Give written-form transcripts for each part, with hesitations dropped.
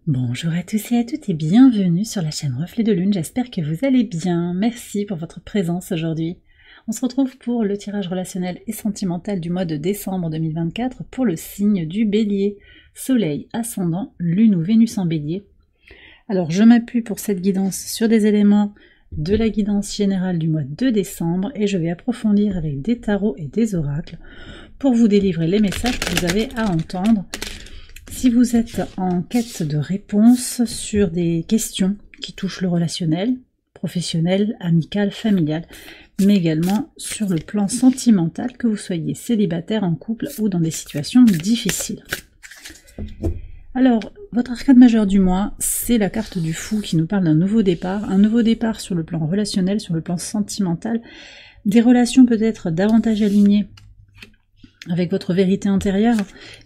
Bonjour à tous et à toutes et bienvenue sur la chaîne Reflet de Lune, j'espère que vous allez bien. Merci pour votre présence aujourd'hui. On se retrouve pour le tirage relationnel et sentimental du mois de décembre 2024 pour le signe du Bélier, Soleil, Ascendant, Lune ou Vénus en Bélier. Alors je m'appuie pour cette guidance sur des éléments de la guidance générale du mois de décembre et je vais approfondir avec des tarots et des oracles pour vous délivrer les messages que vous avez à entendre. Si vous êtes en quête de réponses sur des questions qui touchent le relationnel, professionnel, amical, familial, mais également sur le plan sentimental, que vous soyez célibataire, en couple ou dans des situations difficiles. Alors, votre arcade majeur du mois, c'est la carte du fou qui nous parle d'un nouveau départ sur le plan relationnel, sur le plan sentimental, des relations peut-être davantage alignées avec votre vérité intérieure.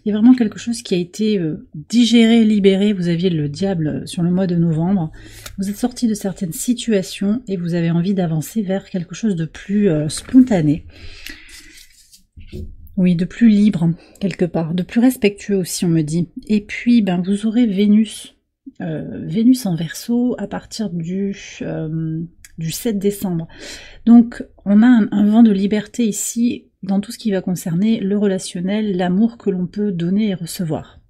Il y a vraiment quelque chose qui a été digéré, libéré. Vous aviez le diable sur le mois de novembre. Vous êtes sorti de certaines situations et vous avez envie d'avancer vers quelque chose de plus spontané. Oui, de plus libre, quelque part. De plus respectueux aussi, on me dit. Et puis, vous aurez Vénus. Vénus en Verseau à partir du 7 décembre. Donc, on a un vent de liberté ici dans tout ce qui va concerner le relationnel, l'amour que l'on peut donner et recevoir.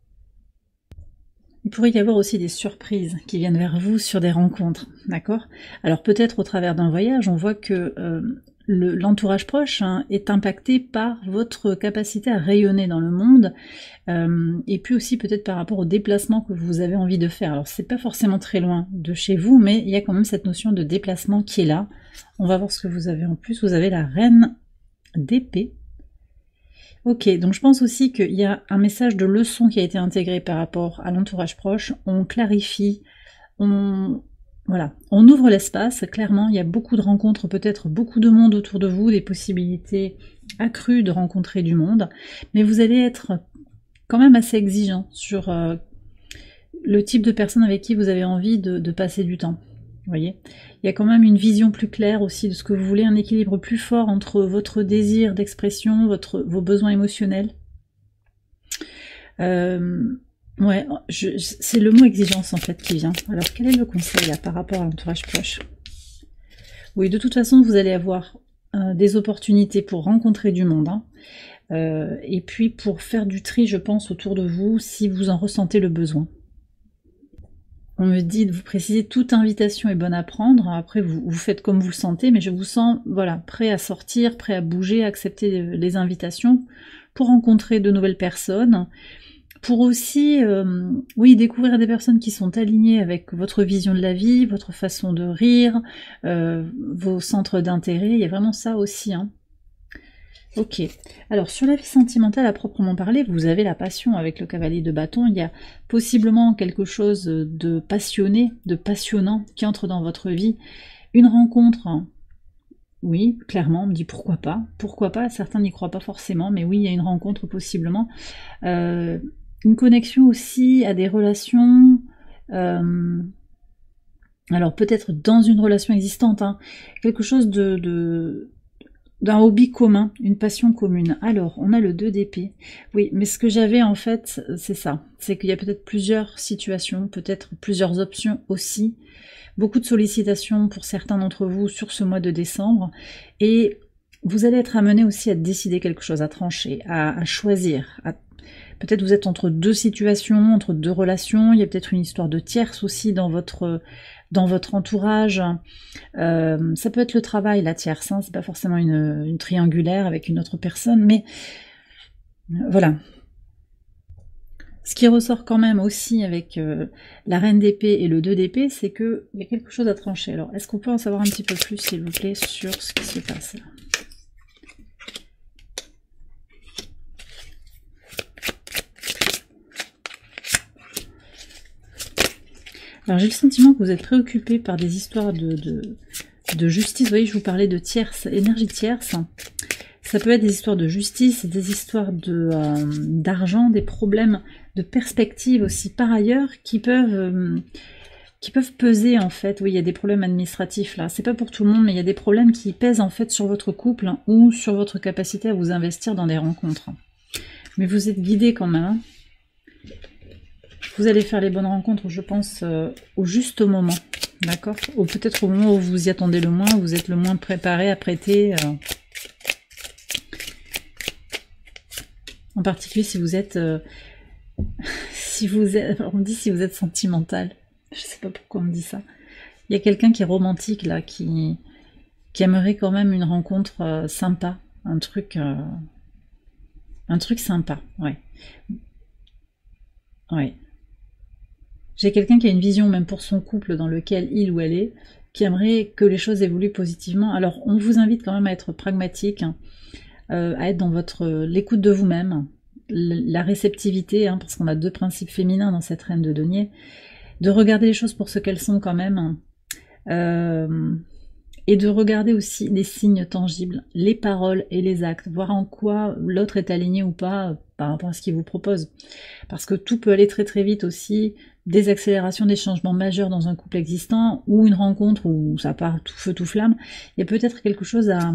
Il pourrait y avoir aussi des surprises qui viennent vers vous sur des rencontres, d'accord? Alors peut-être au travers d'un voyage, on voit que l'entourage proche est impacté par votre capacité à rayonner dans le monde, et puis aussi peut-être par rapport au déplacement que vous avez envie de faire. Alors c'est pas forcément très loin de chez vous, mais il y a quand même cette notion de déplacement qui est là. On va voir ce que vous avez en plus. Vous avez la reine d'épée. Ok, donc je pense aussi qu'il y a un message de leçon qui a été intégré par rapport à l'entourage proche. On clarifie, on ouvre l'espace. Clairement, il y a beaucoup de rencontres, peut-être beaucoup de monde autour de vous, des possibilités accrues de rencontrer du monde, mais vous allez être quand même assez exigeant sur le type de personne avec qui vous avez envie de passer du temps. Vous voyez, il y a quand même une vision plus claire aussi de ce que vous voulez, un équilibre plus fort entre votre désir d'expression, vos besoins émotionnels. C'est le mot exigence en fait qui vient. Alors quel est le conseil là par rapport à l'entourage proche? Oui, de toute façon vous allez avoir des opportunités pour rencontrer du monde, et puis pour faire du tri, je pense, autour de vous si vous en ressentez le besoin. On me dit de vous préciser, toute invitation est bonne à prendre. Après, vous faites comme vous le sentez, mais je vous sens prêt à sortir, prêt à bouger, à accepter les invitations pour rencontrer de nouvelles personnes, pour aussi découvrir des personnes qui sont alignées avec votre vision de la vie, votre façon de rire, vos centres d'intérêt. Il y a vraiment ça aussi. Ok, alors sur la vie sentimentale à proprement parler, vous avez la passion avec le cavalier de bâton, il y a possiblement quelque chose de passionné, de passionnant qui entre dans votre vie. Une rencontre, oui, clairement, on me dit pourquoi pas, certains n'y croient pas forcément, mais oui, il y a une rencontre possiblement. Une connexion aussi à des relations, alors peut-être dans une relation existante, quelque chose d'un hobby commun, une passion commune. Alors, on a le 2 d'épée. Oui, mais ce que j'avais en fait, c'est ça. C'est qu'il y a peut-être plusieurs situations, peut-être plusieurs options aussi. Beaucoup de sollicitations pour certains d'entre vous sur ce mois de décembre. Et vous allez être amené aussi à décider quelque chose, à trancher, à choisir. Peut-être vous êtes entre deux situations, entre deux relations. Il y a peut-être une histoire de tierce aussi dans votre entourage. Ça peut être le travail, la tierce, c'est pas forcément une triangulaire avec une autre personne, mais voilà. Ce qui ressort quand même aussi avec la reine d'épée et le 2 d'épée, c'est qu'il y a quelque chose à trancher. Alors, est-ce qu'on peut en savoir un petit peu plus, s'il vous plaît, sur ce qui se passe là? Alors j'ai le sentiment que vous êtes préoccupé par des histoires de justice. Vous voyez, je vous parlais de tierce, énergie tierce. Ça peut être des histoires de justice, des histoires d'argent, des problèmes de perspective aussi par ailleurs qui peuvent peser en fait. Oui, il y a des problèmes administratifs là. C'est pas pour tout le monde, mais il y a des problèmes qui pèsent en fait sur votre couple ou sur votre capacité à vous investir dans des rencontres. Mais vous êtes guidé quand même. Vous allez faire les bonnes rencontres, je pense, au juste moment. D'accord? Ou peut-être au moment où vous y attendez le moins, où vous êtes le moins préparé, apprêté. En particulier si vous êtes... on dit si vous êtes sentimental. Je sais pas pourquoi on me dit ça. Il y a quelqu'un qui est romantique, là, qui aimerait quand même une rencontre sympa. Un truc sympa, ouais. Ouais. J'ai quelqu'un qui a une vision, même pour son couple dans lequel il ou elle est, qui aimerait que les choses évoluent positivement. Alors, on vous invite quand même à être pragmatique, hein, à être dans l'écoute de vous-même, la réceptivité, hein, parce qu'on a deux principes féminins dans cette reine de denier, de regarder les choses pour ce qu'elles sont quand même, et de regarder aussi les signes tangibles, les paroles et les actes, voir en quoi l'autre est aligné ou pas par rapport à ce qu'il vous propose. Parce que tout peut aller très très vite aussi, des accélérations, des changements majeurs dans un couple existant, ou une rencontre où ça part tout feu tout flamme. Il y a peut-être quelque chose à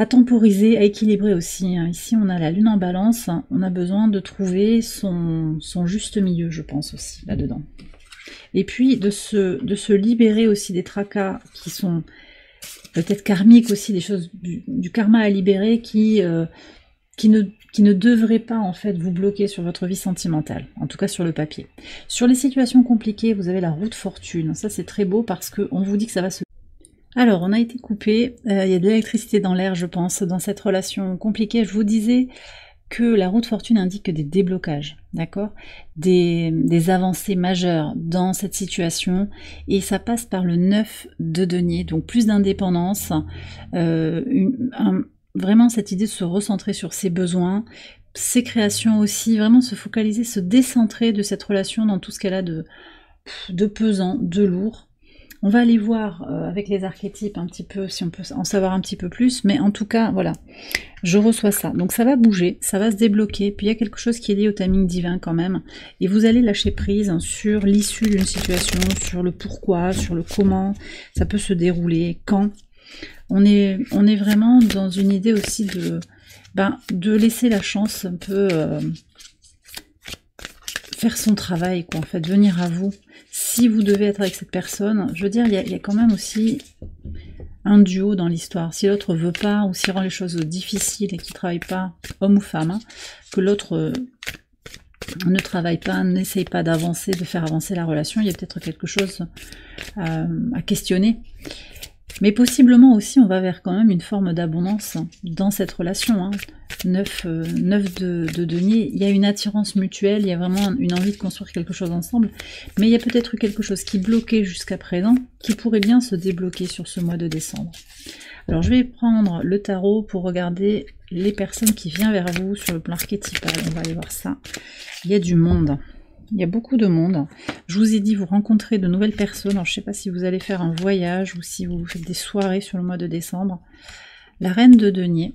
temporiser, à équilibrer aussi. Ici on a la lune en balance, on a besoin de trouver son juste milieu, je pense aussi, là-dedans. Et puis de se libérer aussi des tracas qui sont peut-être karmiques aussi, des choses du karma à libérer qui ne devraient pas en fait vous bloquer sur votre vie sentimentale, en tout cas sur le papier. Sur les situations compliquées, vous avez la roue de fortune. Ça c'est très beau parce qu'on vous dit que ça va se... Alors on a été coupé, il y a de l'électricité dans l'air je pense, dans cette relation compliquée. Je vous disais que la roue de fortune indique des déblocages, d'accord, des avancées majeures dans cette situation, et ça passe par le 9 de denier, donc plus d'indépendance, vraiment cette idée de se recentrer sur ses besoins, ses créations aussi, vraiment se focaliser, se décentrer de cette relation dans tout ce qu'elle a de pesant, de lourd. On va aller voir avec les archétypes un petit peu, si on peut en savoir un petit peu plus, mais en tout cas, voilà, je reçois ça. Donc ça va bouger, ça va se débloquer, puis il y a quelque chose qui est lié au timing divin quand même, et vous allez lâcher prise sur l'issue d'une situation, sur le pourquoi, sur le comment, ça peut se dérouler, quand. On est vraiment dans une idée aussi de laisser la chance un peu faire son travail, quoi, en fait, venir à vous. Si vous devez être avec cette personne, je veux dire, il y a quand même aussi un duo dans l'histoire. Si l'autre veut pas, ou s'il rend les choses difficiles et qu'il travaille pas, homme ou femme, hein, que l'autre ne travaille pas, n'essaye pas d'avancer, de faire avancer la relation, il y a peut-être quelque chose à questionner. Mais possiblement aussi, on va vers quand même une forme d'abondance dans cette relation. Hein. 9 de denier, il y a une attirance mutuelle, il y a vraiment une envie de construire quelque chose ensemble, mais il y a peut-être eu quelque chose qui bloquait jusqu'à présent, qui pourrait bien se débloquer sur ce mois de décembre. Alors je vais prendre le tarot pour regarder les personnes qui viennent vers vous sur le plan archétypal, on va aller voir ça. Il y a du monde. Il y a beaucoup de monde. Je vous ai dit, vous rencontrez de nouvelles personnes. Alors, je ne sais pas si vous allez faire un voyage ou si vous faites des soirées sur le mois de décembre. La reine de denier.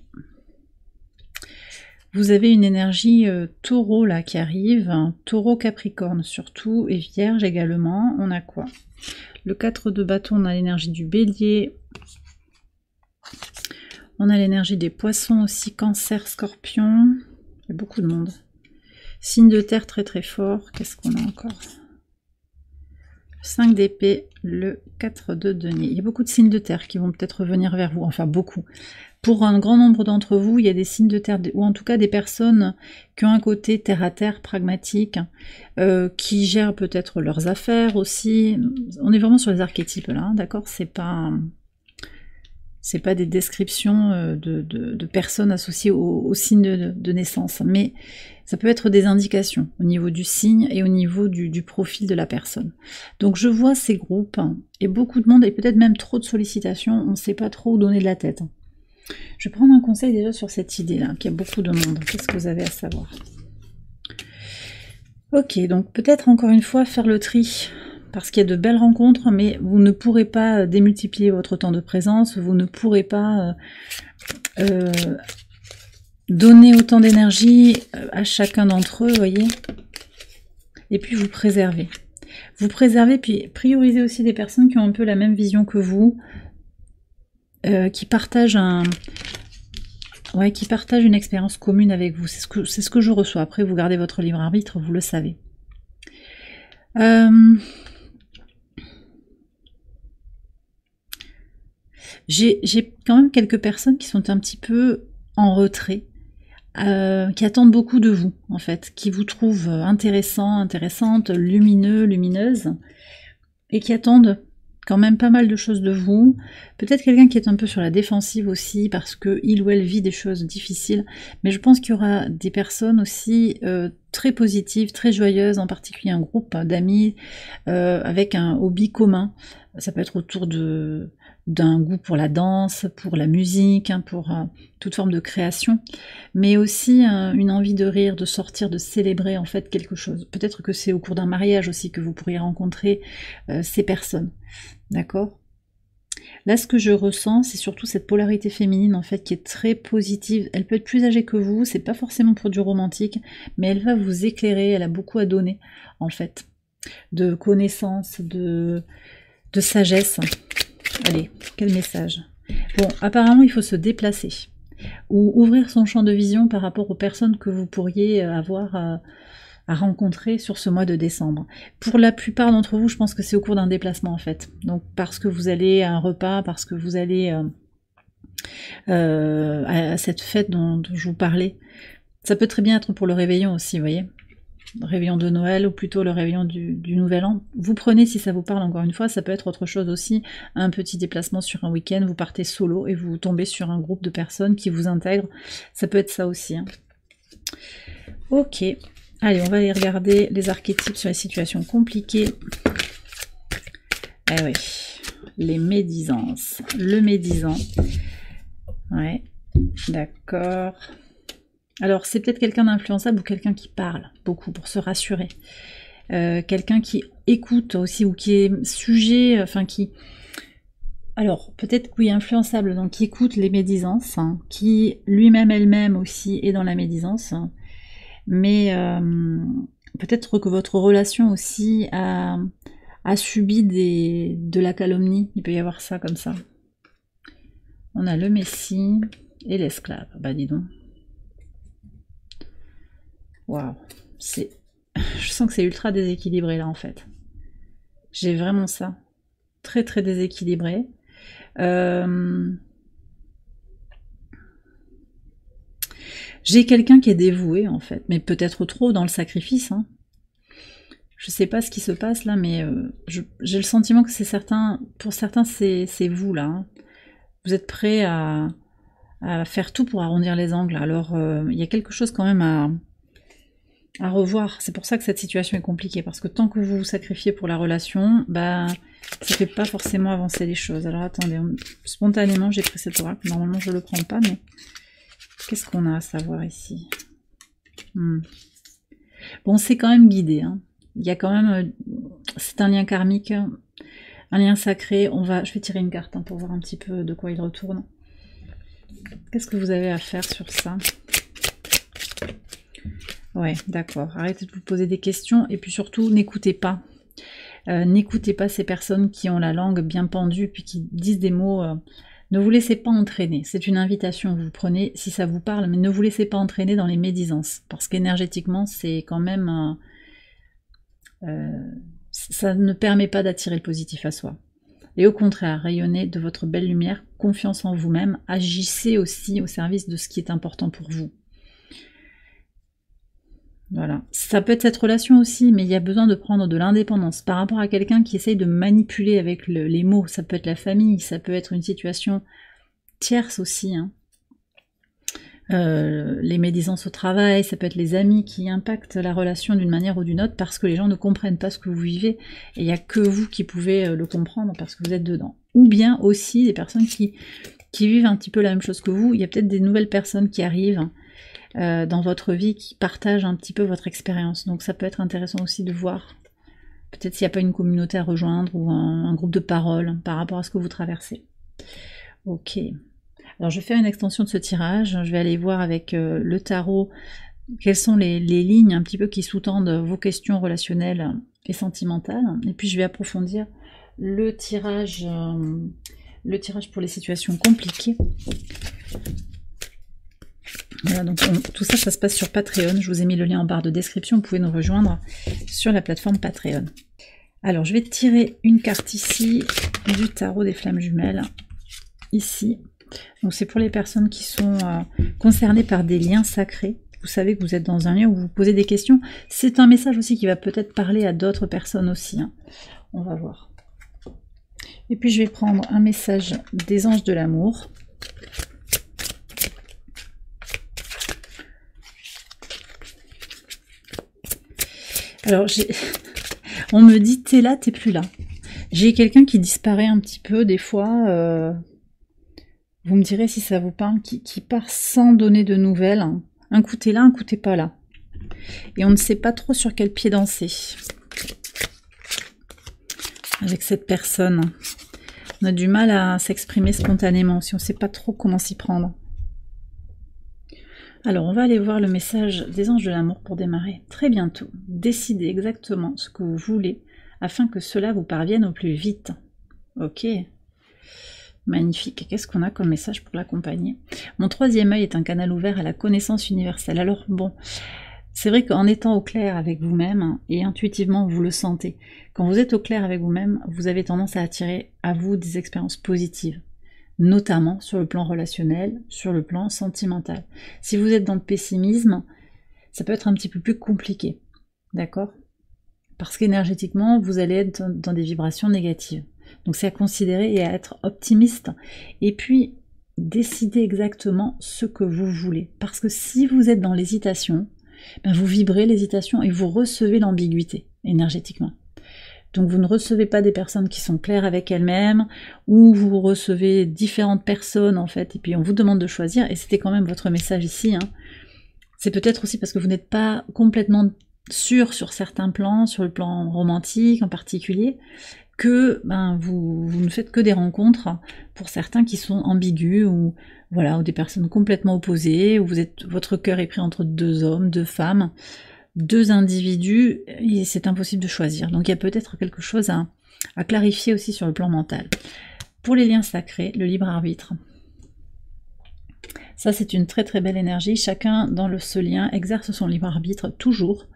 Vous avez une énergie taureau là qui arrive. Taureau capricorne surtout et vierge également. On a quoi? Le 4 de bâton, on a l'énergie du bélier. On a l'énergie des poissons aussi, cancer, scorpion. Il y a beaucoup de monde. Signe de terre très très fort. Qu'est-ce qu'on a encore? 5 d'épée, le 4 de denier. Il y a beaucoup de signes de terre qui vont peut-être revenir vers vous. Enfin, beaucoup. Pour un grand nombre d'entre vous, il y a des signes de terre, ou en tout cas des personnes qui ont un côté terre à terre, pragmatique, qui gèrent peut-être leurs affaires aussi. On est vraiment sur les archétypes là, hein, d'accord? C'est pas des descriptions de personnes associées au signe de naissance, mais ça peut être des indications au niveau du signe et au niveau du profil de la personne. Donc je vois ces groupes et beaucoup de monde et peut-être même trop de sollicitations, on ne sait pas trop où donner de la tête. Je vais prendre un conseil déjà sur cette idée-là, qu'il y a beaucoup de monde. Qu'est-ce que vous avez à savoir? Ok, donc peut-être encore une fois faire le tri. Parce qu'il y a de belles rencontres, mais vous ne pourrez pas démultiplier votre temps de présence, vous ne pourrez pas donner autant d'énergie à chacun d'entre eux, vous voyez. Et puis vous préservez. Vous préservez, puis priorisez aussi des personnes qui ont un peu la même vision que vous, qui partagent une expérience commune avec vous. C'est ce que je reçois. Après, vous gardez votre libre arbitre, vous le savez. J'ai quand même quelques personnes qui sont un petit peu en retrait, qui attendent beaucoup de vous, en fait, qui vous trouvent intéressant, intéressante, lumineux, lumineuse, et qui attendent quand même pas mal de choses de vous. Peut-être quelqu'un qui est un peu sur la défensive aussi, parce que il ou elle vit des choses difficiles, mais je pense qu'il y aura des personnes aussi très positives, très joyeuses, en particulier un groupe d'amis avec un hobby commun. Ça peut être autour d'un goût pour la danse, pour la musique, hein, pour toute forme de création, mais aussi une envie de rire, de sortir, de célébrer en fait quelque chose. Peut-être que c'est au cours d'un mariage aussi que vous pourriez rencontrer ces personnes, d'accord? Là, ce que je ressens, c'est surtout cette polarité féminine en fait qui est très positive. Elle peut être plus âgée que vous, c'est pas forcément pour du romantique, mais elle va vous éclairer, elle a beaucoup à donner en fait, de connaissances, de sagesse. Allez, quel message? Bon, apparemment, il faut se déplacer ou ouvrir son champ de vision par rapport aux personnes que vous pourriez avoir à rencontrer sur ce mois de décembre. Pour la plupart d'entre vous, je pense que c'est au cours d'un déplacement en fait. Donc parce que vous allez à un repas, parce que vous allez à cette fête dont je vous parlais. Ça peut très bien être pour le réveillon aussi, vous voyez, réveillon de Noël ou plutôt le réveillon du Nouvel An. Vous prenez si ça vous parle encore une fois, ça peut être autre chose aussi, un petit déplacement sur un week-end, vous partez solo et vous tombez sur un groupe de personnes qui vous intègrent, ça peut être ça aussi. Hein. Ok, allez on va aller regarder les archétypes sur les situations compliquées. Eh oui, les médisances, le médisant, ouais, d'accord. Alors, c'est peut-être quelqu'un d'influençable ou quelqu'un qui parle beaucoup pour se rassurer. Quelqu'un qui écoute aussi ou qui est sujet, enfin qui... Alors, peut-être oui, influençable, donc qui écoute les médisances, hein, qui lui-même, elle-même aussi est dans la médisance. Hein, mais peut-être que votre relation aussi a subi de la calomnie. Il peut y avoir ça comme ça. On a le Messie et l'esclave. Bah dis donc. Waouh, je sens que c'est ultra déséquilibré là en fait. J'ai vraiment ça. Très très déséquilibré. J'ai quelqu'un qui est dévoué en fait, mais peut-être trop dans le sacrifice. Hein. Je sais pas ce qui se passe là, mais j'ai le sentiment que c'est certain, pour certains c'est vous là. Hein. Vous êtes prêts à faire tout pour arrondir les angles. Alors il y a quelque chose quand même à revoir. C'est pour ça que cette situation est compliquée, parce que tant que vous vous sacrifiez pour la relation, bah ça fait pas forcément avancer les choses. Alors attendez, spontanément j'ai pris cet oracle, normalement je le prends pas, mais qu'est-ce qu'on a à savoir ici? Bon, c'est quand même guidé, hein. Il y a quand même, c'est un lien karmique, un lien sacré. Je vais tirer une carte hein, pour voir un petit peu de quoi il retourne. Qu'est-ce que vous avez à faire sur ça? Ouais, d'accord. Arrêtez de vous poser des questions et puis surtout, n'écoutez pas. N'écoutez pas ces personnes qui ont la langue bien pendue puis qui disent des mots. Ne vous laissez pas entraîner. C'est une invitation que vous prenez si ça vous parle, mais ne vous laissez pas entraîner dans les médisances parce qu'énergétiquement, c'est quand même... ça ne permet pas d'attirer le positif à soi. Et au contraire, rayonnez de votre belle lumière, confiance en vous-même, agissez aussi au service de ce qui est important pour vous. Voilà. Ça peut être cette relation aussi, mais il y a besoin de prendre de l'indépendance par rapport à quelqu'un qui essaye de manipuler avec les mots. Ça peut être la famille, ça peut être une situation tierce aussi. Hein. Les médisances au travail, ça peut être les amis qui impactent la relation d'une manière ou d'une autre parce que les gens ne comprennent pas ce que vous vivez et il n'y a que vous qui pouvez le comprendre parce que vous êtes dedans. Ou bien aussi des personnes qui vivent un petit peu la même chose que vous. Il y a peut-être des nouvelles personnes qui arrivent dans votre vie qui partagent un petit peu votre expérience. Donc ça peut être intéressant aussi de voir peut-être s'il n'y a pas une communauté à rejoindre ou un groupe de parole par rapport à ce que vous traversez. Ok. Alors je vais faire une extension de ce tirage. Je vais aller voir avec le tarot quelles sont les lignes un petit peu qui sous-tendent vos questions relationnelles et sentimentales. Et puis je vais approfondir le tirage pour les situations compliquées. Voilà, donc tout ça, ça se passe sur Patreon. Je vous ai mis le lien en barre de description. Vous pouvez nous rejoindre sur la plateforme Patreon. Alors, je vais tirer une carte ici du tarot des flammes jumelles. Ici. Donc, c'est pour les personnes qui sont concernées par des liens sacrés. Vous savez que vous êtes dans un lien où vous vous posez des questions. C'est un message aussi qui va peut-être parler à d'autres personnes aussi. Hein. On va voir. Et puis, je vais prendre un message des anges de l'amour. Alors, on me dit, t'es là, t'es plus là. J'ai quelqu'un qui disparaît un petit peu, des fois. Vous me direz si ça vous parle, qui part sans donner de nouvelles. Un coup t'es là, un coup t'es pas là. Et on ne sait pas trop sur quel pied danser. Avec cette personne. On a du mal à s'exprimer spontanément, si on ne sait pas trop comment s'y prendre. Alors, on va aller voir le message des anges de l'amour pour démarrer très bientôt. Décidez exactement ce que vous voulez afin que cela vous parvienne au plus vite. Ok. Magnifique. Qu'est-ce qu'on a comme message pour l'accompagner? Mon troisième œil est un canal ouvert à la connaissance universelle. Alors, bon, c'est vrai qu'en étant au clair avec vous-même, et intuitivement vous le sentez, quand vous êtes au clair avec vous-même, vous avez tendance à attirer à vous des expériences positives. Notamment sur le plan relationnel, sur le plan sentimental. Si vous êtes dans le pessimisme, ça peut être un petit peu plus compliqué, d'accord? Parce qu'énergétiquement, vous allez être dans des vibrations négatives. Donc c'est à considérer et à être optimiste. Et puis, décidez exactement ce que vous voulez. Parce que si vous êtes dans l'hésitation, ben vous vibrez l'hésitation et vous recevez l'ambiguïté énergétiquement. Donc vous ne recevez pas des personnes qui sont claires avec elles-mêmes, ou vous recevez différentes personnes en fait, et puis on vous demande de choisir, et c'était quand même votre message ici. Hein. C'est peut-être aussi parce que vous n'êtes pas complètement sûr sur certains plans, sur le plan romantique en particulier, que ben, vous ne faites que des rencontres pour certains qui sont ambigus, ou voilà, ou des personnes complètement opposées, où votre cœur est pris entre deux hommes, deux femmes, deux individus, et c'est impossible de choisir. Donc il y a peut-être quelque chose à clarifier aussi sur le plan mental. Pour les liens sacrés, le libre arbitre. Ça, c'est une très très belle énergie. Chacun dans ce lien exerce son libre arbitre toujours,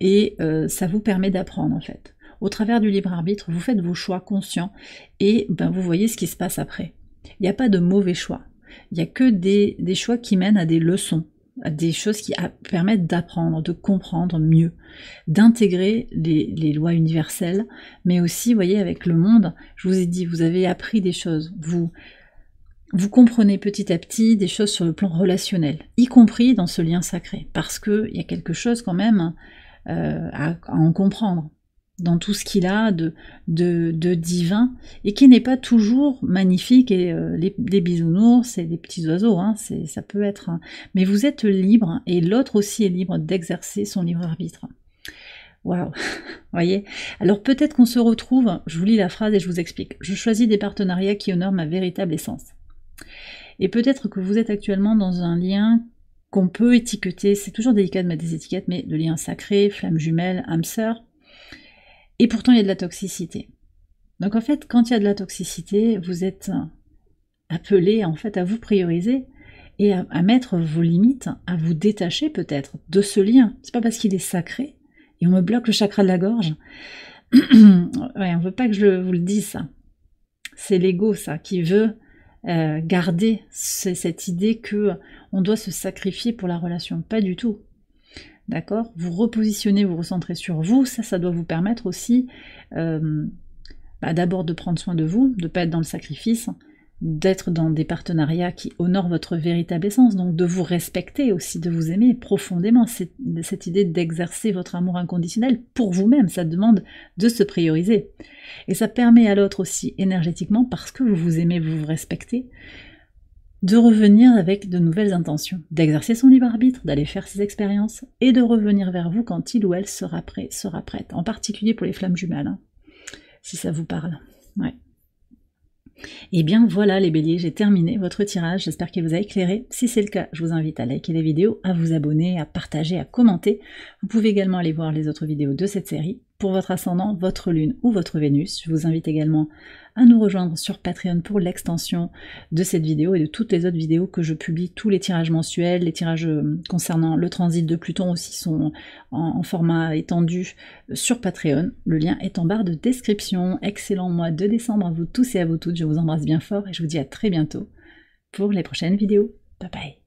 et ça vous permet d'apprendre en fait. Au travers du libre arbitre, vous faites vos choix conscients, et ben, vous voyez ce qui se passe après. Il n'y a pas de mauvais choix. Il n'y a que des choix qui mènent à des leçons, à des choses qui permettent d'apprendre, de comprendre mieux, d'intégrer les lois universelles, mais aussi, vous voyez, avec le monde, je vous ai dit, vous avez appris des choses, vous comprenez petit à petit des choses sur le plan relationnel, y compris dans ce lien sacré, parce qu'il y a quelque chose quand même à en comprendre dans tout ce qu'il a de divin, et qui n'est pas toujours magnifique, et les bisounours et les petits oiseaux, hein, ça peut être... Mais vous êtes libre, et l'autre aussi est libre d'exercer son libre arbitre. Waouh, voyez. Alors peut-être qu'on se retrouve, je vous lis la phrase et je vous explique. Je choisis des partenariats qui honorent ma véritable essence. Et peut-être que vous êtes actuellement dans un lien qu'on peut étiqueter, c'est toujours délicat de mettre des étiquettes, mais le lien sacré, flamme jumelle, âme sœur, et pourtant il y a de la toxicité. Donc en fait, quand il y a de la toxicité, vous êtes appelé en fait à vous prioriser et à mettre vos limites, à vous détacher peut-être de ce lien. C'est pas parce qu'il est sacré, et on me bloque le chakra de la gorge. Ouais, on veut pas que je vous le dise ça. C'est l'ego ça, qui veut garder cette idée que on doit se sacrifier pour la relation. Pas du tout. D'accord? Vous repositionnez, vous recentrez sur vous, ça doit vous permettre aussi d'abord de prendre soin de vous, de ne pas être dans le sacrifice, d'être dans des partenariats qui honorent votre véritable essence, donc de vous respecter aussi, de vous aimer profondément. Cette idée d'exercer votre amour inconditionnel pour vous-même, ça demande de se prioriser. Et ça permet à l'autre aussi, énergétiquement, parce que vous vous aimez, vous vous respectez, de revenir avec de nouvelles intentions, d'exercer son libre arbitre, d'aller faire ses expériences, et de revenir vers vous quand il ou elle sera prêt, sera prête, en particulier pour les flammes jumelles, hein, si ça vous parle. Ouais. Et bien voilà les béliers, j'ai terminé votre tirage, j'espère qu'il vous a éclairé. Si c'est le cas, je vous invite à liker les vidéos, à vous abonner, à partager, à commenter. Vous pouvez également aller voir les autres vidéos de cette série. pour votre ascendant, votre lune ou votre Vénus. Je vous invite également à nous rejoindre sur Patreon pour l'extension de cette vidéo et de toutes les autres vidéos que je publie. Tous les tirages mensuels, les tirages concernant le transit de Pluton aussi sont en format étendu sur Patreon. Le lien est en barre de description. Excellent mois de décembre à vous tous et à vous toutes. Je vous embrasse bien fort et je vous dis à très bientôt pour les prochaines vidéos. Bye bye.